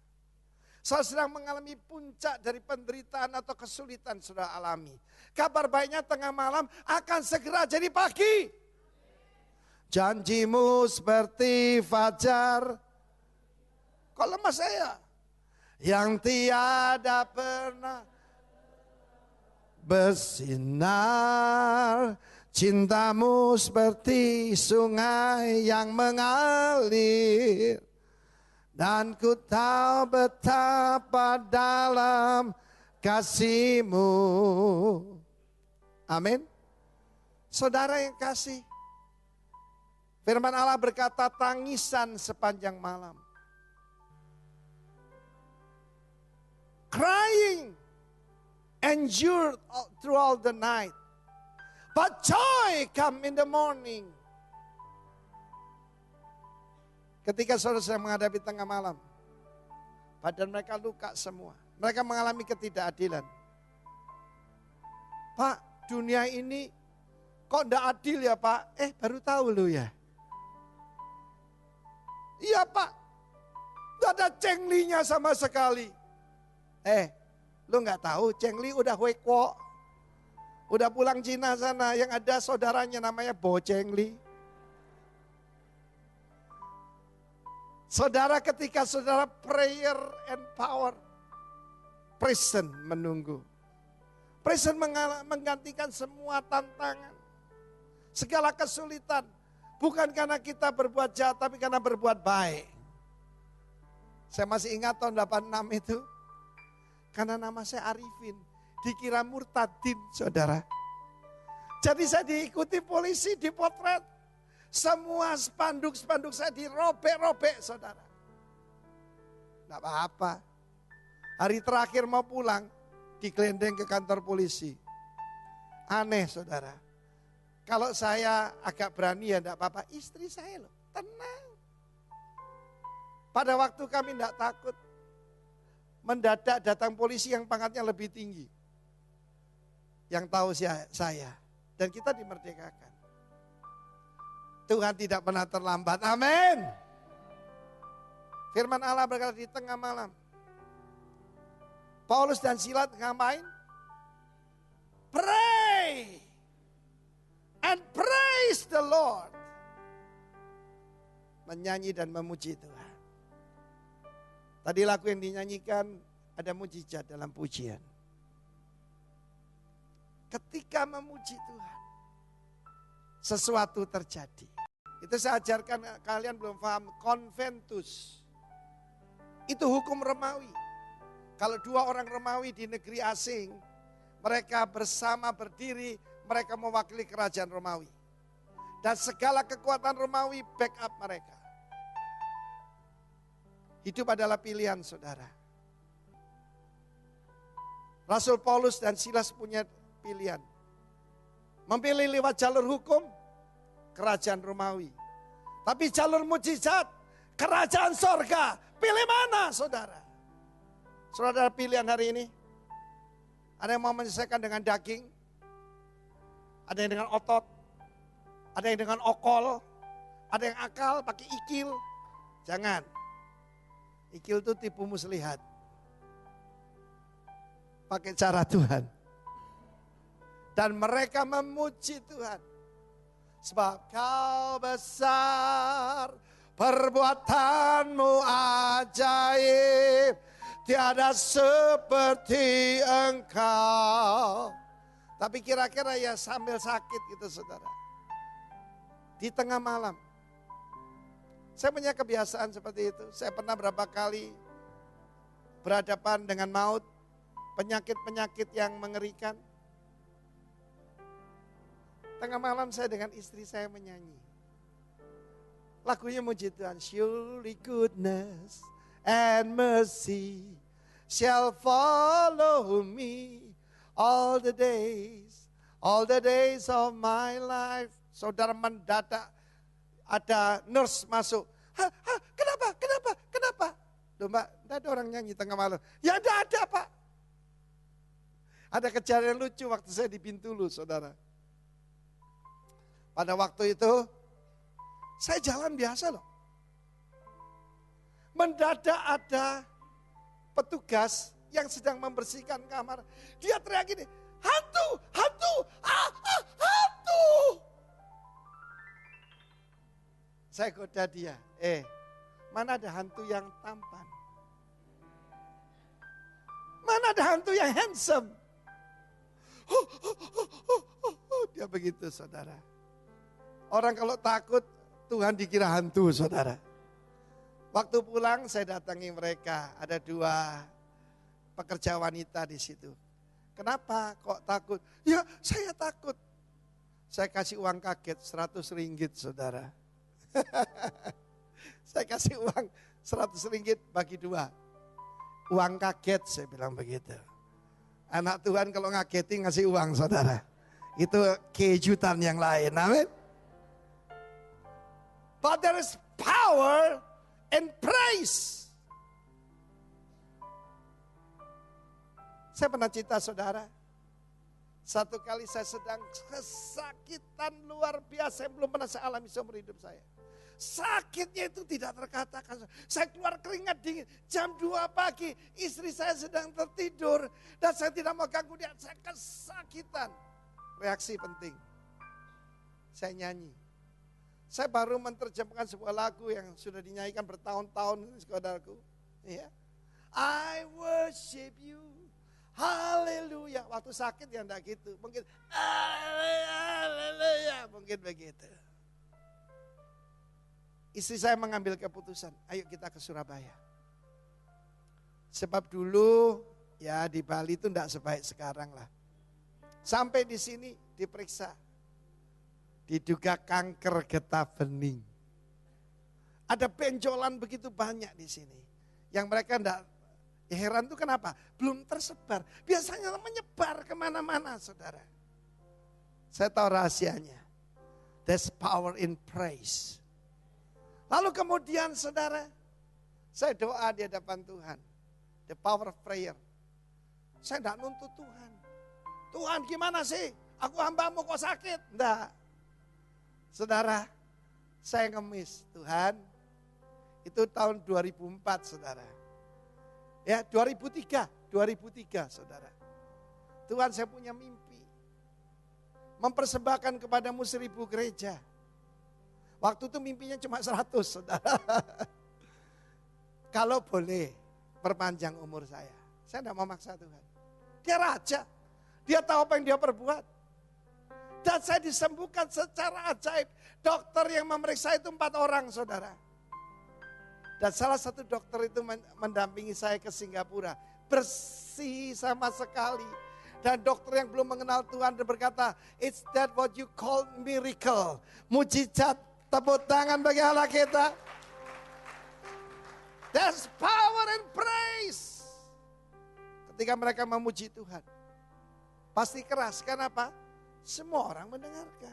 Saudara sedang mengalami puncak dari penderitaan atau kesulitan saudara alami. Kabar baiknya tengah malam akan segera jadi pagi. Janjimu seperti fajar. Kok lemah saya? Yang tiada pernah bersinar. Cintamu seperti sungai yang mengalir. Dan ku tahu betapa dalam kasih-Mu. Amin. Saudara yang kasih. Firman Allah berkata tangisan sepanjang malam. Crying endured throughout the night. But joy come in the morning. Ketika saudara sedang menghadapi tengah malam, badan mereka luka semua. Mereka mengalami ketidakadilan. Pak, dunia ini kok tidak adil ya Pak? Baru tahu lu ya. Iya Pak, tidak ada cenglinya sama sekali. Lu nggak tahu, cengli udah wekwo. Udah pulang Cina sana, yang ada saudaranya namanya Bo Cheng Li. Saudara, ketika saudara prayer and power, present menunggu. Present menggantikan semua tantangan, segala kesulitan. Bukan karena kita berbuat jahat, tapi karena berbuat baik. Saya masih ingat tahun 86 itu, karena nama saya Arifin, dikira murtadin, saudara. Jadi saya diikuti polisi, dipotret. Semua spanduk-spanduk saya dirobek-robek, saudara. Tidak apa-apa. Hari terakhir mau pulang, digelendeng ke kantor polisi. Aneh, saudara. Kalau saya agak berani ya tidak apa-apa. Istri saya loh, tenang. Pada waktu kami tidak takut. Mendadak datang polisi yang pangkatnya lebih tinggi. Yang tahu saya. Dan kita dimerdekakan. Tuhan tidak pernah terlambat. Amin. Firman Allah berkata di tengah malam. Paulus dan Silas ngapain? Pray and praise the Lord. Menyanyi dan memuji Tuhan. Tadi lagu yang dinyanyikan ada mujizat dalam pujian. Ketika memuji Tuhan, sesuatu terjadi. Itu saya ajarkan, kalian belum paham, konventus. Itu hukum Romawi. Kalau dua orang Romawi di negeri asing, mereka bersama berdiri, mereka mewakili kerajaan Romawi. Dan segala kekuatan Romawi backup mereka. Hidup adalah pilihan, saudara. Rasul Paulus dan Silas punya pilihan. Memilih lewat jalur hukum, kerajaan Romawi. Tapi jalur mujizat, kerajaan sorga. Pilih mana, saudara? Saudara, pilihan hari ini. Ada yang mau menyelesaikan dengan daging. Ada yang dengan otot. Ada yang dengan okol. Ada yang akal pakai ikil. Jangan. Ikil itu tipu muslihat. Pakai cara Tuhan. Dan mereka memuji Tuhan. Sebab kau besar, perbuatanmu ajaib, tiada seperti engkau. Tapi kira-kira ya sambil sakit gitu, saudara. Di tengah malam. Saya punya kebiasaan seperti itu. Saya pernah berapa kali berhadapan dengan maut, penyakit-penyakit yang mengerikan. Tengah malam saya dengan istri saya menyanyi. Lagunya muji Tuhan. Surely goodness and mercy shall follow me all the days of my life. Saudara, mendadak ada nurse masuk. Kenapa? Loh mbak, tidak ada orang nyanyi tengah malam. Ya tidak ada pak. Ada kejadian lucu waktu saya di Bintulu, saudara. Pada waktu itu, saya jalan biasa loh. Mendadak ada petugas yang sedang membersihkan kamar. Dia teriak gini, hantu. Saya goda dia, mana ada hantu yang tampan? Mana ada hantu yang handsome? Dia begitu, saudara. Orang kalau takut, Tuhan dikira hantu, saudara. Waktu pulang saya datangi mereka, ada 2 pekerja wanita di situ. Kenapa kok takut? Ya saya takut. Saya kasih uang kaget 100 ringgit, saudara. Saya kasih uang 100 ringgit bagi 2. Uang kaget, saya bilang begitu. Anak Tuhan kalau ngagetin ngasih uang, saudara. Itu kejutan yang lain, amin. But there is power and praise. Saya pernah cerita, saudara. Satu kali saya sedang kesakitan luar biasa yang belum pernah saya alami seumur hidup saya. Sakitnya itu tidak terkatakan. Saya keluar keringat dingin. Jam 2 pagi istri saya sedang tertidur. Dan saya tidak mau ganggu dia. Saya kesakitan. reaksi penting. Saya nyanyi. Saya baru menerjemahkan sebuah lagu yang sudah dinyanyikan bertahun-tahun, saudaraku. Ya. I worship you, haleluya. Waktu sakit ya enggak gitu. Mungkin haleluya, mungkin begitu. Istri saya mengambil keputusan, ayo kita ke Surabaya. Sebab dulu ya di Bali itu enggak sebaik sekarang lah. Sampai di sini diperiksa. Diduga kanker getah bening. Ada benjolan begitu banyak di sini. Yang mereka enggak, ya heran tuh kenapa? Belum tersebar. Biasanya menyebar kemana-mana saudara. Saya tahu rahasianya. There's power in praise. Lalu kemudian saudara, saya doa di hadapan Tuhan. The power of prayer. Saya enggak nuntut Tuhan. Tuhan gimana sih? Aku hambamu kok sakit? Enggak. Saudara, saya ngemis. Tuhan, itu tahun 2004 saudara. Ya 2003 saudara. Tuhan saya punya mimpi. Mempersembahkan kepadamu 1000 gereja. Waktu itu mimpinya cuma 100 saudara. Kalau boleh perpanjang umur saya. Saya tidak mau maksa Tuhan. Dia raja. Dia tahu apa yang dia perbuat. Dan saya disembuhkan secara ajaib. Dokter yang memeriksa itu 4 orang saudara. Dan salah satu dokter itu mendampingi saya ke Singapura. Bersih sama sekali. Dan dokter yang belum mengenal Tuhan berkata, it's that what you call miracle. Mujizat, tepuk tangan bagi Allah kita. There's power and praise. Ketika mereka memuji Tuhan. Pasti keras, kenapa? Semua orang mendengarkan.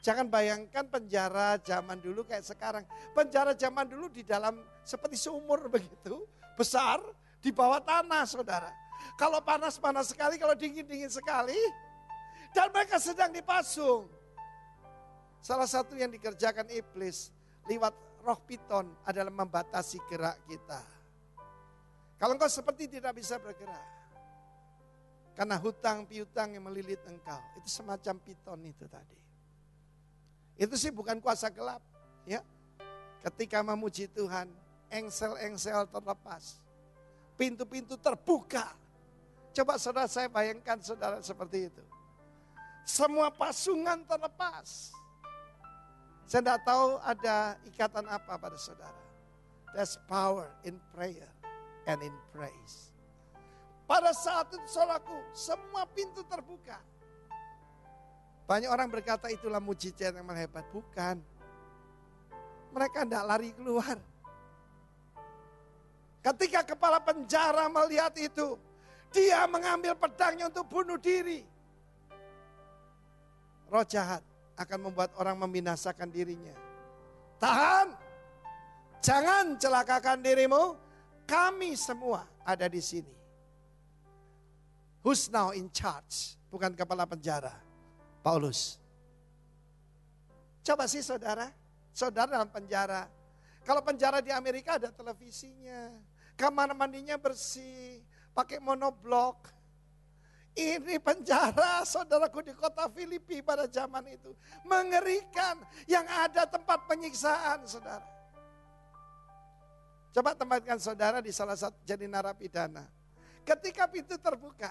Jangan bayangkan penjara zaman dulu kayak sekarang. Penjara zaman dulu di dalam seperti sumur begitu. Besar di bawah tanah saudara. Kalau panas-panas sekali, kalau dingin-dingin sekali. Dan mereka sedang dipasung. Salah satu yang dikerjakan iblis lewat roh piton adalah membatasi gerak kita. Kalau engkau seperti tidak bisa bergerak. Karena hutang piutang yang melilit engkau. Itu semacam piton itu tadi. Itu sih bukan kuasa gelap. Ya. Ketika memuji Tuhan, engsel-engsel terlepas. Pintu-pintu terbuka. Coba saudara saya bayangkan saudara seperti itu. Semua pasungan terlepas. Saya tidak tahu ada ikatan apa pada saudara. There's power in prayer and in praise. Pada saat itu saudaraku, semua pintu terbuka. Banyak orang berkata itulah mujizat yang hebat. Bukan. Mereka tidak lari keluar. Ketika kepala penjara melihat itu, dia mengambil pedangnya untuk bunuh diri. Roh jahat akan membuat orang membinasakan dirinya. Tahan, jangan celakakan dirimu. Kami semua ada di sini. Who's now in charge? Bukan kepala penjara, Paulus. Coba sih saudara dalam penjara. Kalau penjara di Amerika ada televisinya, kamar mandinya bersih, pakai monoblok. Ini penjara saudaraku di kota Filipi pada zaman itu. Mengerikan, yang ada tempat penyiksaan saudara. Coba tempatkan saudara di salah satu jadi narapidana. Ketika pintu terbuka,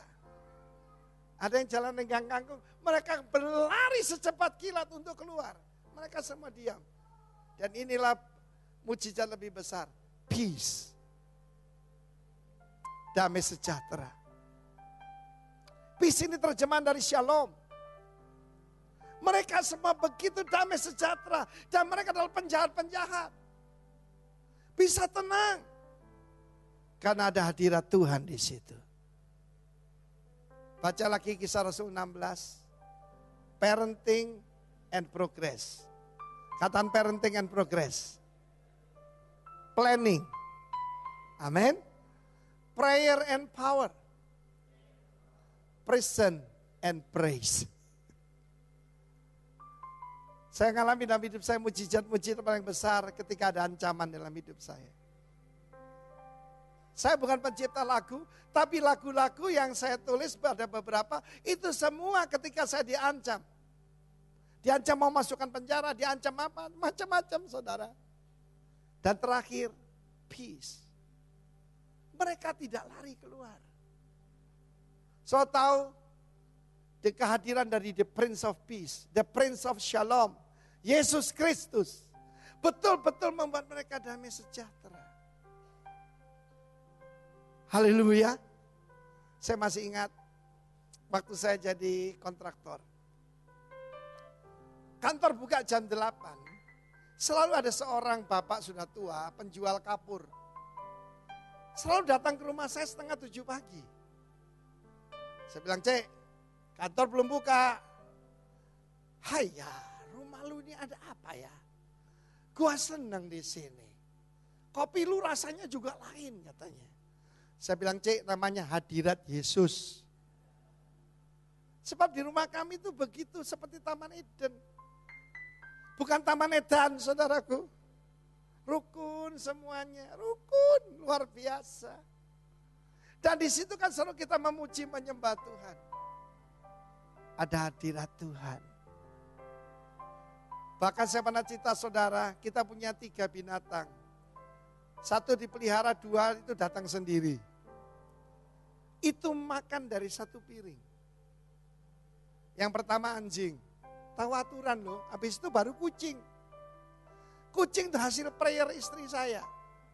ada yang jalan dengan kangkung, mereka berlari secepat kilat untuk keluar. Mereka semua diam. Dan inilah mujizat lebih besar. Peace. Damai sejahtera. Peace ini terjemahan dari shalom. Mereka semua begitu damai sejahtera. Dan mereka adalah penjahat-penjahat. Bisa tenang. Karena ada hadirat Tuhan di situ. Baca lagi Kisah Rasul 16. Parenting and progress. Kataan parenting and progress. Planning. Amin. Prayer and power. Present and praise. Saya ngalami dalam hidup saya mujizat-mujizat paling besar ketika ada ancaman dalam hidup saya. Saya bukan pencipta lagu, tapi lagu-lagu yang saya tulis pada beberapa, itu semua ketika saya diancam. Diancam mau masukkan penjara, diancam apa, macam-macam saudara. Dan terakhir, peace. Mereka tidak lari keluar. So tahu, di kehadiran dari the Prince of Peace, the Prince of Shalom, Yesus Kristus, betul-betul membuat mereka damai sejahtera. Haleluya. Saya masih ingat waktu saya jadi kontraktor. Kantor buka jam 8. Selalu ada seorang bapak sudah tua, penjual kapur. Selalu datang ke rumah saya setengah 7 pagi. Saya bilang, Cek, kantor belum buka. Hai ya, rumah lu ini ada apa ya? Gua senang di sini. Kopi lu rasanya juga lain katanya. Saya bilang, Cek, namanya hadirat Yesus. Sebab di rumah kami itu begitu seperti Taman Eden. Bukan Taman Edan, saudaraku. Rukun semuanya, rukun luar biasa. Dan di situ kan selalu kita memuji menyembah Tuhan. Ada hadirat Tuhan. Bahkan saya pernah cerita saudara, kita punya 3 binatang. 1 dipelihara, 2 itu datang sendiri. Itu makan dari 1 piring. Yang pertama anjing. Tahu aturan loh, habis itu baru kucing. Kucing itu hasil prayer istri saya.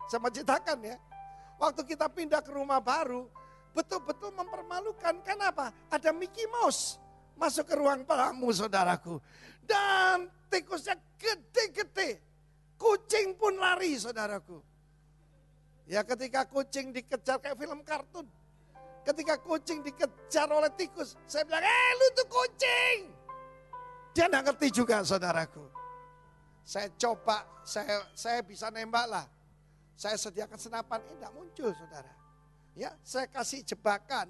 Saya mau ceritakan ya. Waktu kita pindah ke rumah baru, betul-betul mempermalukan. Kenapa? Ada Mickey Mouse masuk ke ruang tamu saudaraku. Dan tikusnya gede-gede. Kucing pun lari saudaraku. Ya ketika kucing dikejar kayak film kartun. Ketika kucing dikejar oleh tikus, saya bilang, lu tuh kucing. Dia enggak ngerti juga saudaraku. Saya coba, saya bisa nembak lah. Saya sediakan senapan, enggak muncul saudara. Ya, saya kasih jebakan.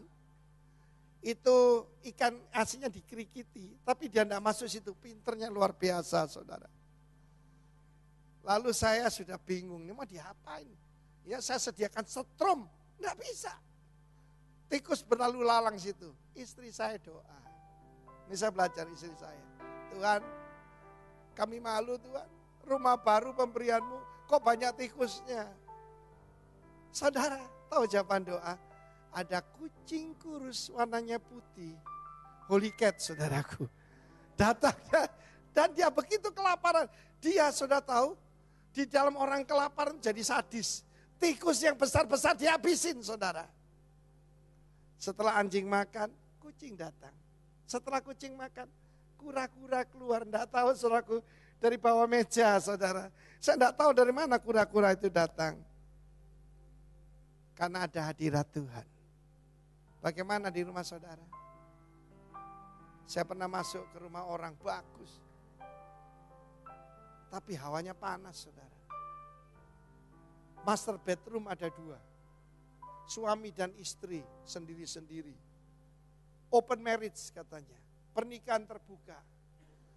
Itu ikan asinnya dikerikiti, tapi dia enggak masuk situ. Pinternya luar biasa saudara. Lalu saya sudah bingung, ini mau diapain? Ya saya sediakan setrum, enggak bisa. Tikus berlalu lalang situ. Istri saya doa. Ini saya belajar istri saya. Tuhan, kami malu Tuhan. Rumah baru pemberianmu, kok banyak tikusnya. Saudara, tahu jawaban doa? Ada kucing kurus warnanya putih. Holy cat saudaraku. Datangnya, dan dia begitu kelaparan. Dia sudah tahu, di dalam orang kelaparan jadi sadis. Tikus yang besar-besar dihabisin saudara. Setelah anjing makan, kucing datang. Setelah kucing makan, kura-kura keluar. Enggak tahu saudaraku, dari bawah meja saudara. Saya enggak tahu dari mana kura-kura itu datang. Karena ada hadirat Tuhan. Bagaimana di rumah saudara? Saya pernah masuk ke rumah orang bagus. Tapi hawanya panas saudara. Master bedroom ada 2. Suami dan istri sendiri-sendiri. Open marriage katanya. Pernikahan terbuka.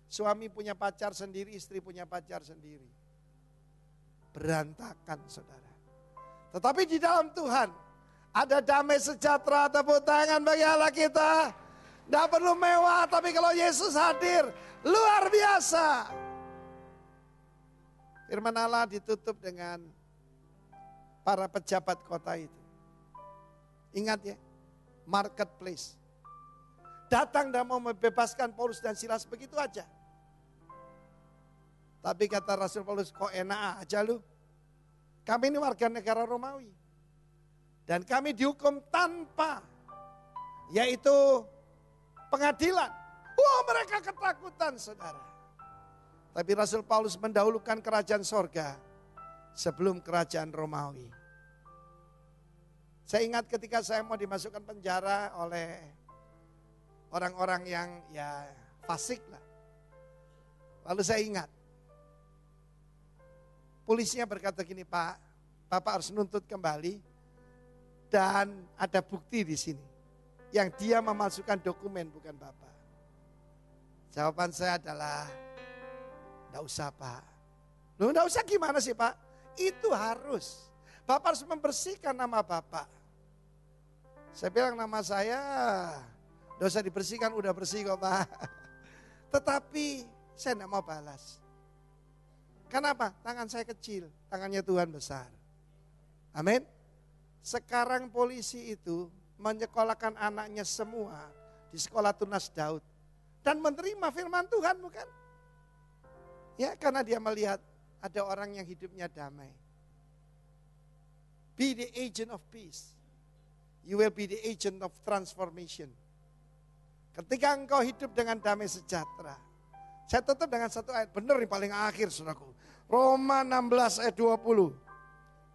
Suami punya pacar sendiri, istri punya pacar sendiri. Berantakan saudara. Tetapi di dalam Tuhan ada damai sejahtera. Tepuk tangan bagi Allah kita. Tidak perlu mewah, tapi kalau Yesus hadir, luar biasa. Firman Allah ditutup dengan para pejabat kota itu. Ingat ya, marketplace. Datang dan mau membebaskan Paulus dan Silas begitu aja. Tapi kata Rasul Paulus, kok enak aja lu. Kami ini warga negara Romawi. Dan kami dihukum tanpa, yaitu pengadilan. Wah mereka ketakutan saudara. Tapi Rasul Paulus mendahulukan kerajaan sorga sebelum kerajaan Romawi. Saya ingat ketika saya mau dimasukkan penjara oleh orang-orang yang ya fasik lah. Lalu saya ingat, polisinya berkata gini, Pak, Bapak harus nuntut kembali dan ada bukti di sini. Yang dia memasukkan dokumen bukan Bapak. Jawaban saya adalah, enggak usah Pak. Loh enggak usah gimana sih Pak? Itu harus. Bapak harus membersihkan nama Bapak. Saya bilang nama saya, dosa dibersihkan, udah bersih kok Pak. Tetapi saya tidak mau balas. Kenapa? Tangan saya kecil, tangannya Tuhan besar. Amin. Sekarang polisi itu menyekolahkan anaknya semua di sekolah Tunas Daud. Dan menerima firman Tuhan bukan? Ya, karena dia melihat ada orang yang hidupnya damai. Be the agent of peace. You will be the agent of transformation. Ketika engkau hidup dengan damai sejahtera. Saya tutup dengan satu ayat, benar nih paling akhir saudaraku. Roma 16 ayat 20.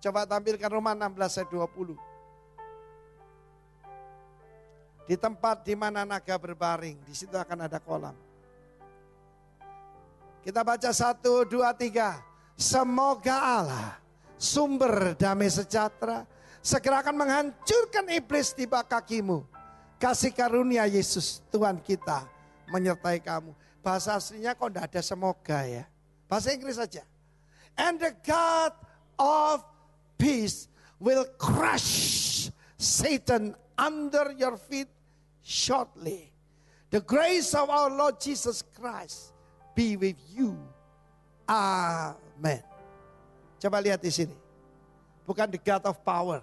Coba tampilkan Roma 16 ayat 20. Di tempat di mana naga berbaring, di situ akan ada kolam. Kita baca 1, 2, 3. Semoga Allah, sumber damai sejahtera, segera akan menghancurkan iblis di bawah kakimu. Kasih karunia Yesus Tuhan kita menyertai kamu. Bahasa aslinya kok tidak ada semoga ya. Bahasa Inggris saja. And the God of peace will crush Satan under your feet shortly. The grace of our Lord Jesus Christ be with you. Amen. Coba lihat di sini. Bukan the God of power,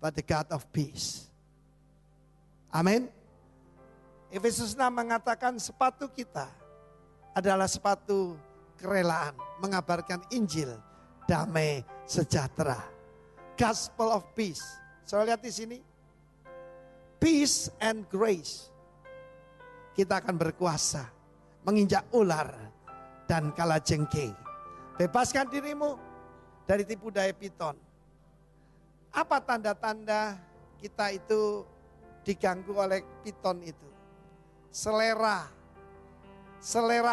but the God of peace. Amin. Efesus 6 mengatakan sepatu kita adalah sepatu kerelaan mengabarkan Injil damai sejahtera. Gospel of peace. Saudara lihat di sini. Peace and grace. Kita akan berkuasa menginjak ular dan kalajengking. Bebaskan dirimu dari tipu daya piton. Apa tanda-tanda kita itu diganggu oleh piton itu? Selera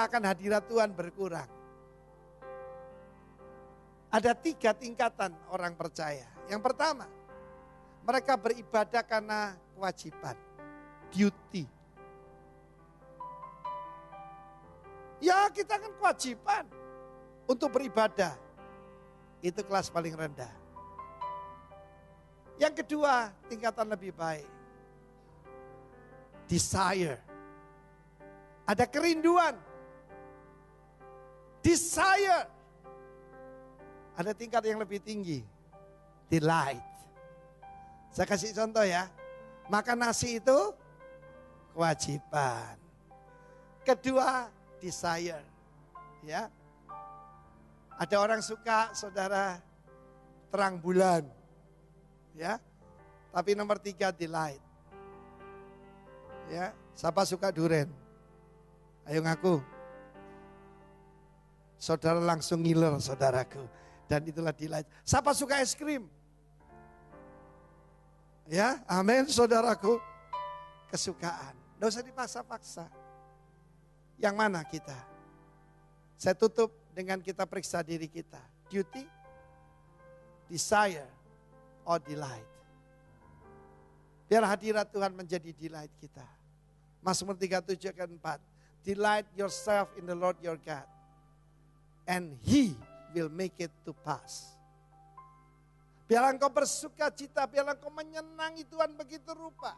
akan hadirat Tuhan berkurang. Ada 3 tingkatan orang percaya. Yang pertama, mereka beribadah karena kewajiban, duty. Ya kita kan kewajiban untuk beribadah. Itu kelas paling rendah. Yang kedua, tingkatan lebih baik. Desire. Ada kerinduan. Desire. Ada tingkat yang lebih tinggi. Delight. Saya kasih contoh ya. Makan nasi itu kewajiban. Kedua, desire. Ya. Ada orang suka saudara terang bulan. Ya. Tapi nomor 3 delight. Ya, siapa suka durian? Ayo ngaku. Saudara langsung ngiler saudaraku. Dan itulah delight. Siapa suka es krim? Ya, amin saudaraku. Kesukaan. Tidak usah dipaksa-paksa. Yang mana kita? Saya tutup dengan kita periksa diri kita. Duty, desire, or delight. Biar hadirat Tuhan menjadi delight kita. Mazmur 37 ayat 4. Delight yourself in the Lord your God. And He will make it to pass. Biarlah engkau bersuka cita, biarlah engkau menyenangi Tuhan begitu rupa.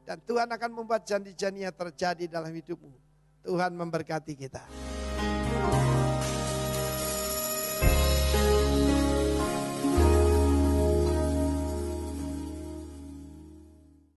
Dan Tuhan akan membuat janji-janjinya terjadi dalam hidupmu. Tuhan memberkati kita.